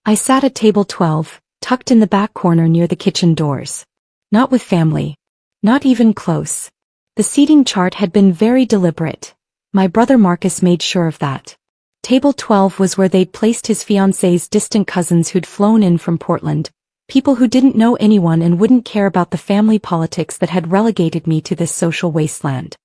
I sat at table 12, tucked in the back corner near the kitchen doors. Not with family. Not even close. The seating chart had been very deliberate. My brother Marcus made sure of that. Table 12 was where they'd placed his fiancée's distant cousins who'd flown in from Portland, people who didn't know anyone and wouldn't care about the family politics that had relegated me to this social wasteland.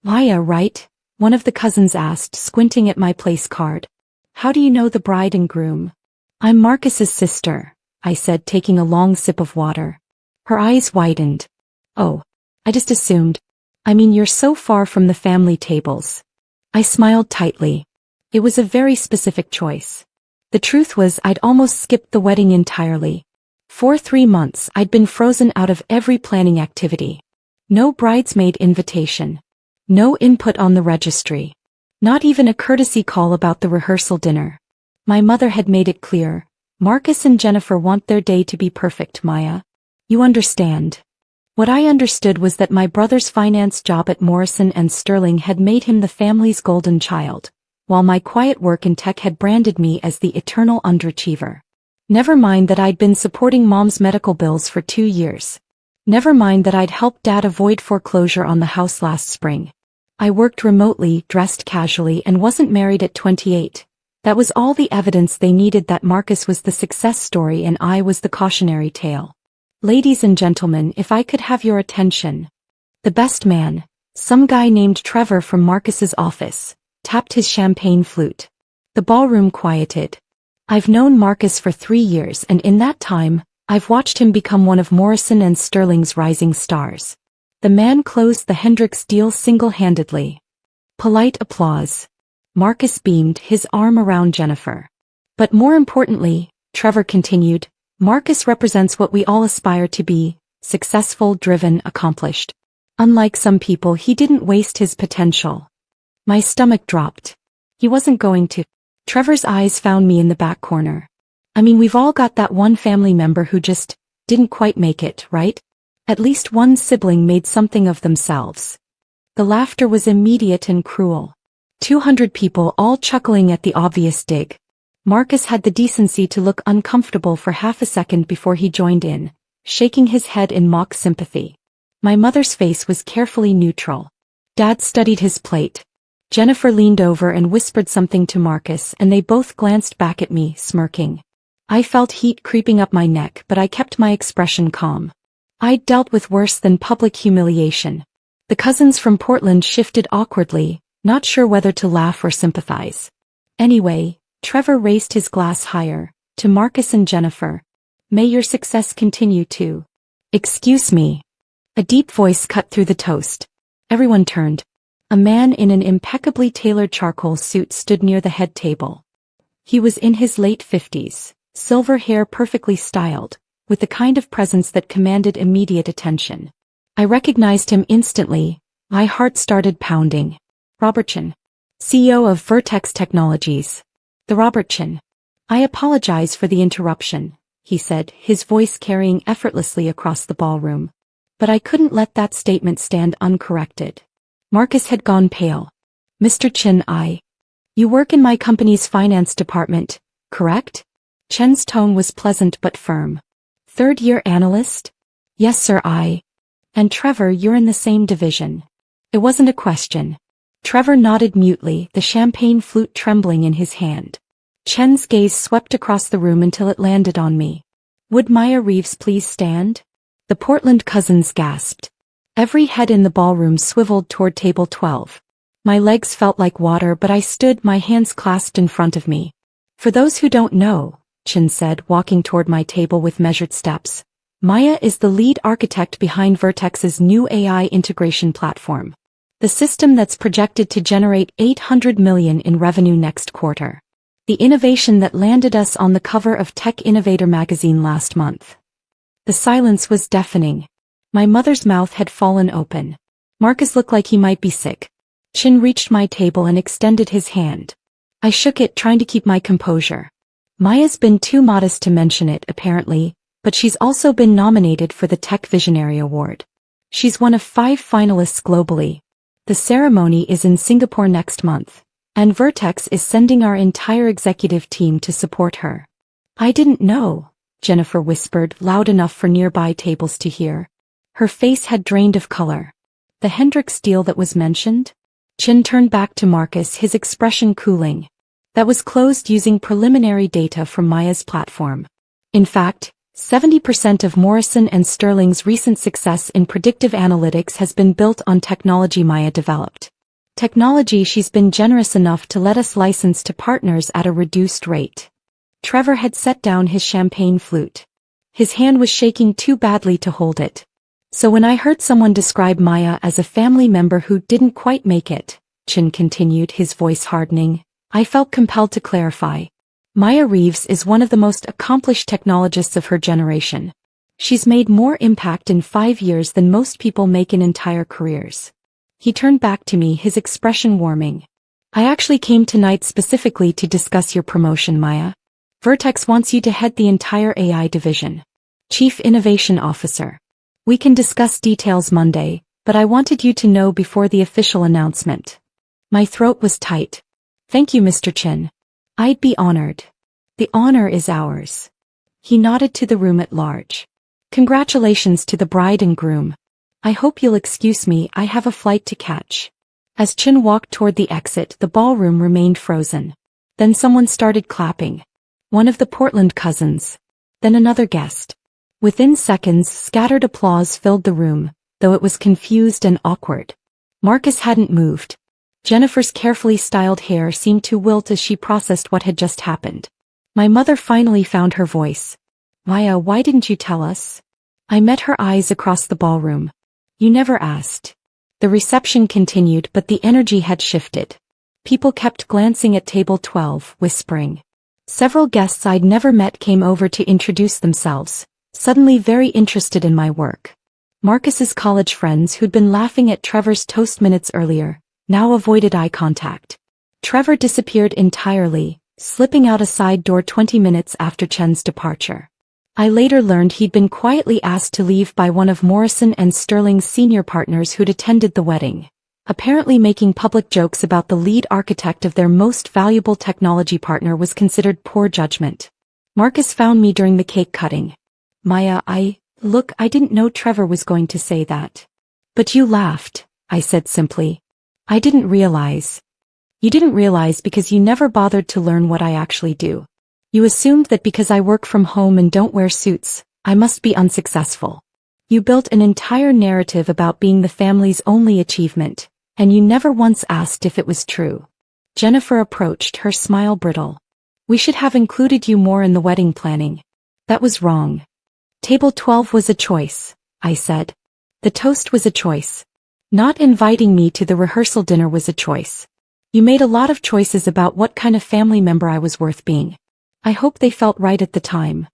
Maya, right? One of the cousins asked, squinting at my place card. How do you know the bride and groom? I'm Marcus's sister, I said, taking a long sip of water. Her eyes widened. Oh, I just assumed. I mean, you're so far from the family tables. I smiled tightly. It was a very specific choice. The truth was I'd almost skipped the wedding entirely. For 3 months I'd been frozen out of every planning activity. No bridesmaid invitation. No input on the registry. Not even a courtesy call about the rehearsal dinner. My mother had made it clear. Marcus and Jennifer want their day to be perfect, Maya. You understand. What I understood was that my brother's finance job at Morrison Sterling had made him the family's golden child, while my quiet work in tech had branded me as the eternal underachiever. Never mind that I'd been supporting Mom's medical bills for 2 years. Never mind that I'd helped Dad avoid foreclosure on the house last spring. I worked remotely, dressed casually, and wasn't married at 28. That was all the evidence they needed that Marcus was the success story and I was the cautionary tale. Ladies and gentlemen, if I could have your attention. The best man, some guy named Trevor from Marcus's office, tapped his champagne flute. The ballroom quieted. I've known Marcus for 3 years, and in that time, I've watched him become one of Morrison & Sterling's rising stars. The man closed the Hendricks deal single-handedly. Polite applause. Marcus beamed, his arm around Jennifer. But more importantly, Trevor continued, Marcus represents what we all aspire to be, successful, driven, accomplished. Unlike some people, he didn't waste his potential. My stomach dropped. He wasn't going to. Trevor's eyes found me in the back corner. I mean, we've all got that one family member who just didn't quite make it, right? At least one sibling made something of themselves. The laughter was immediate and cruel. 200 people all chuckling at the obvious dig. Marcus had the decency to look uncomfortable for half a second before he joined in, shaking his head in mock sympathy. My mother's face was carefully neutral. Dad studied his plate. Jennifer leaned over and whispered something to Marcus, and they both glanced back at me, smirking. I felt heat creeping up my neck, but I kept my expression calm. I'd dealt with worse than public humiliation. The cousins from Portland shifted awkwardly, not sure whether to laugh or sympathize. Anyway, Trevor raised his glass higher, to Marcus and Jennifer. May your success continue to. Excuse me. A deep voice cut through the toast. Everyone turned. A man in an impeccably tailored charcoal suit stood near the head table. He was in his late 50s, silver hair perfectly styled, with the kind of presence that commanded immediate attention. I recognized him instantly. My heart started pounding. Robertson, CEO of Vertex Technologies. The Robertson. I apologize for the interruption, he said, his voice carrying effortlessly across the ballroom. But I couldn't let that statement stand uncorrected. Marcus had gone pale. Mr. Chen, You work in my company's finance department, correct? Chen's tone was pleasant but firm. Third-year analyst? Yes, sir, And Trevor, you're in the same division. It wasn't a question. Trevor nodded mutely, the champagne flute trembling in his hand. Chen's gaze swept across the room until it landed on me. Would Maya Reeves please stand? The Portland cousins gasped. Every head in the ballroom swiveled toward table 12. My legs felt like water, but I stood, my hands clasped in front of me. For those who don't know, Chen said, walking toward my table with measured steps, Maya is the lead architect behind Vertex's new AI integration platform. The system that's projected to generate $800 million in revenue next quarter. The innovation that landed us on the cover of Tech Innovator magazine last month. The silence was deafening. My mother's mouth had fallen open. Marcus looked like he might be sick. Chin reached my table and extended his hand. I shook it, trying to keep my composure. Maya's been too modest to mention it, apparently, but she's also been nominated for the Tech Visionary Award. She's one of 5 finalists globally. The ceremony is in Singapore next month, and Vertex is sending our entire executive team to support her. I didn't know, Jennifer whispered, loud enough for nearby tables to hear. Her face had drained of color. The Hendricks deal that was mentioned? Chin turned back to Marcus, his expression cooling. That was closed using preliminary data from Maya's platform. In fact, 70% of Morrison and Sterling's recent success in predictive analytics has been built on technology Maya developed. Technology she's been generous enough to let us license to partners at a reduced rate. Trevor had set down his champagne flute. His hand was shaking too badly to hold it. So when I heard someone describe Maya as a family member who didn't quite make it, Chin continued, his voice hardening, I felt compelled to clarify. Maya Reeves is one of the most accomplished technologists of her generation. She's made more impact in 5 years than most people make in entire careers. He turned back to me, his expression warming. I actually came tonight specifically to discuss your promotion, Maya. Vertex wants you to head the entire AI division. Chief Innovation Officer. We can discuss details Monday, but I wanted you to know before the official announcement. My throat was tight. Thank you, Mr. Chin. I'd be honored. The honor is ours. He nodded to the room at large. Congratulations to the bride and groom. I hope you'll excuse me, I have a flight to catch. As Chin walked toward the exit, the ballroom remained frozen. Then someone started clapping. One of the Portland cousins. Then another guest. Within seconds, scattered applause filled the room, though it was confused and awkward. Marcus hadn't moved. Jennifer's carefully styled hair seemed to wilt as she processed what had just happened. My mother finally found her voice. Maya, why didn't you tell us? I met her eyes across the ballroom. You never asked. The reception continued, but the energy had shifted. People kept glancing at table 12, whispering. Several guests I'd never met came over to introduce themselves, suddenly very interested in my work. Marcus's college friends who'd been laughing at Trevor's toast minutes earlier, now avoided eye contact. Trevor disappeared entirely, slipping out a side door 20 minutes after Chen's departure. I later learned he'd been quietly asked to leave by one of Morrison and Sterling's senior partners who'd attended the wedding, apparently making public jokes about the lead architect of their most valuable technology partner was considered poor judgment. Marcus found me during the cake cutting. Maya, I didn't know Trevor was going to say that. But you laughed, I said simply. I didn't realize. You didn't realize because you never bothered to learn what I actually do. You assumed that because I work from home and don't wear suits, I must be unsuccessful. You built an entire narrative about being the family's only achievement, and you never once asked if it was true. Jennifer approached, her smile brittle. We should have included you more in the wedding planning. That was wrong. Table 12 was a choice, I said. The toast was a choice. Not inviting me to the rehearsal dinner was a choice. You made a lot of choices about what kind of family member I was worth being. I hope they felt right at the time.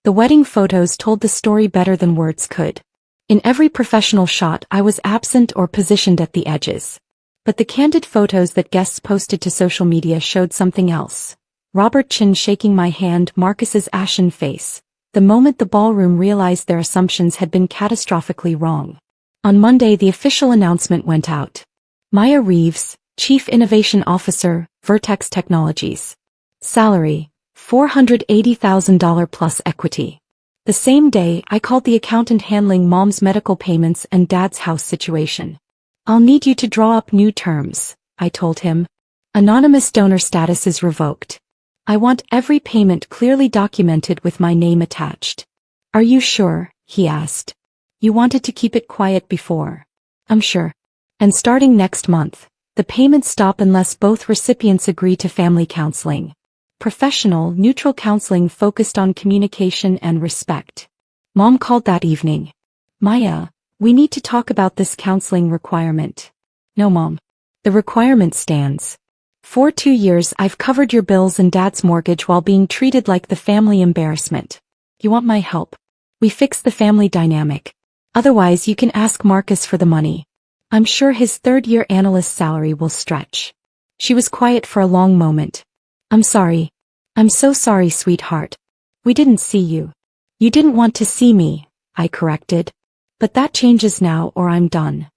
The wedding photos told the story better than words could. In every professional shot I was absent or positioned at the edges. But the candid photos that guests posted to social media showed something else. Robert Chin shaking my hand, Marcus's ashen face. The moment the ballroom realized their assumptions had been catastrophically wrong. On Monday the official announcement went out. Maya Reeves, Chief Innovation Officer, Vertex Technologies. Salary, $480,000 plus equity. The same day I called the accountant handling Mom's medical payments and Dad's house situation. I'll need you to draw up new terms, I told him. Anonymous donor status is revoked. I want every payment clearly documented with my name attached. Are you sure? He asked. You wanted to keep it quiet before. I'm sure. And starting next month, the payments stop unless both recipients agree to family counseling. Professional, neutral counseling focused on communication and respect. Mom called that evening. Maya, we need to talk about this counseling requirement. No, Mom. The requirement stands. For 2 years I've covered your bills and Dad's mortgage while being treated like the family embarrassment. You want my help? We fix the family dynamic. Otherwise you can ask Marcus for the money. I'm sure his third-year analyst salary will stretch. She was quiet for a long moment. I'm sorry. I'm so sorry, sweetheart. We didn't see you. You didn't want to see me, I corrected. But that changes now or I'm done.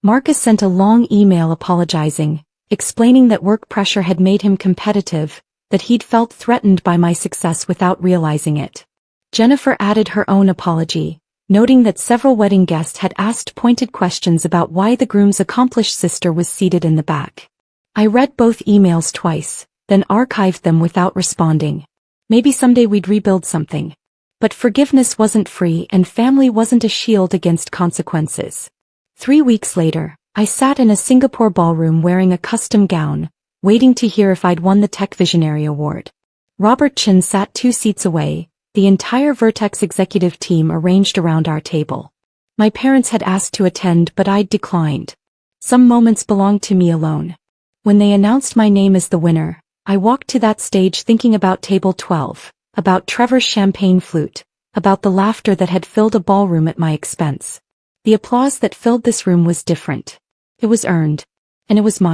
Marcus sent a long email apologizing, explaining that work pressure had made him competitive, that he'd felt threatened by my success without realizing it. Jennifer added her own apology, noting that several wedding guests had asked pointed questions about why the groom's accomplished sister was seated in the back. I read both emails twice, then archived them without responding. Maybe someday we'd rebuild something. But forgiveness wasn't free and family wasn't a shield against consequences. 3 weeks later, I sat in a Singapore ballroom wearing a custom gown, waiting to hear if I'd won the Tech Visionary Award. Robert Chin sat 2 seats away, the entire Vertex executive team arranged around our table. My parents had asked to attend but I'd declined. Some moments belonged to me alone. When they announced my name as the winner, I walked to that stage thinking about Table 12, about Trevor's champagne flute, about the laughter that had filled a ballroom at my expense. The applause that filled this room was different. It was earned. And it was mine.